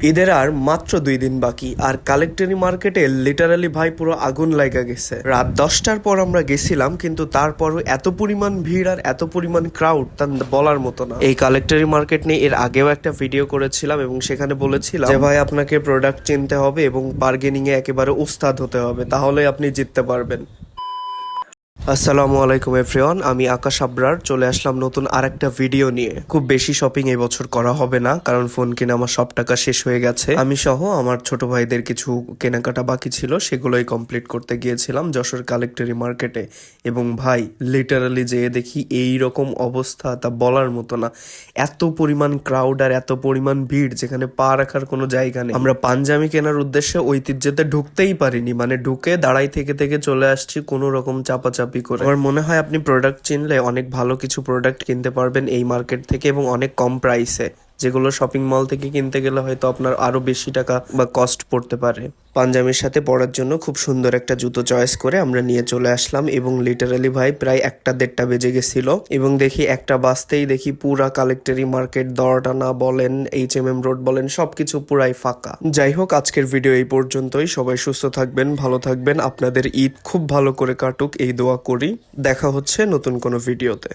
ঈদের আর মাত্র 2 দিন বাকি, আর কালেক্টরি মার্কেটে লিটারালি ভাই পুরো আগুন লাগা গেছে। রাত 10টার পর আমরা গেছিলাম, কিন্তু তারপরও এত পরিমাণ ভিড় আর এত পরিমাণ ক্রাউড তা বলার মতো না। এই কালেক্টরি মার্কেট নিয়ে এর আগেও একটা ভিডিও করেছিলাম এবং সেখানে বলেছিলাম যে ভাই আপনাকে প্রোডাক্ট চিনতে হবে এবং বার্গেনিং এ একেবারে উস্তাদ হতে হবে, তাহলে আপনি জিততে পারবেন। আসসালামু আলাইকুম এভরিওয়ান, আমি আকাশ আবরার চলে আসলাম নতুন আরেকটা ভিডিও নিয়ে। খুব বেশি শপিং এই বছর করা হবে না, কারণ ফোন কিনে আমার সব টাকা শেষ হয়ে গেছে। আমি সহ আমার ছোট ভাইদের কিছু কেনাকাটা বাকি ছিল, সেগুলোই কমপ্লিট করতে গিয়েছিলাম যশোর কালেক্টরি মার্কেটে। এবং ভাই লিটারালি যেয়ে দেখি এই রকম অবস্থা তা বলার মতো না। এত পরিমাণ ক্রাউড আর এত পরিমাণ ভিড়, যেখানে পা রাখার কোনো জায়গা নেই। আমরা পাঞ্জাবি কেনার উদ্দেশ্যে ঐতিহ্যতে ঢুকতেই পারিনি, মানে ঢুকে দাঁড়াই থেকে থেকে চলে আসছি কোনো রকম চাপাচাপি করে। আমার মনে হয় আপনি প্রোডাক্ট চিনলে অনেক ভালো কিছু প্রোডাক্ট কিনতে পারবেন এই মার্কেট থেকে, এবং অনেক কম প্রাইসে, যেগুলো শপিং মল থেকে কিনতে গেলে হয়তো আপনার আরো বেশি টাকা বা কস্ট পড়তে পারে। পাঞ্জাবির সাথে পরার জন্য খুব সুন্দর একটা জুতো চয়েস করে আমরা নিয়ে চলে আসলাম, এবং লিটারালি ভাই প্রায় 1টা-1:30 বেজে গেছিল, এবং দেখি একটা বাজতেই দেখি পুরা কালেক্টরি মার্কেট, দরটানা বলেন, HMM রোড বলেন, সবকিছু পুরাই ফাঁকা। যাই হোক, আজকের ভিডিও এই পর্যন্তই। সবাই সুস্থ থাকবেন, ভালো থাকবেন, আপনাদের ঈদ খুব ভালো করে কাটুক এই দোয়া করি। দেখা হচ্ছে নতুন কোনো ভিডিওতে।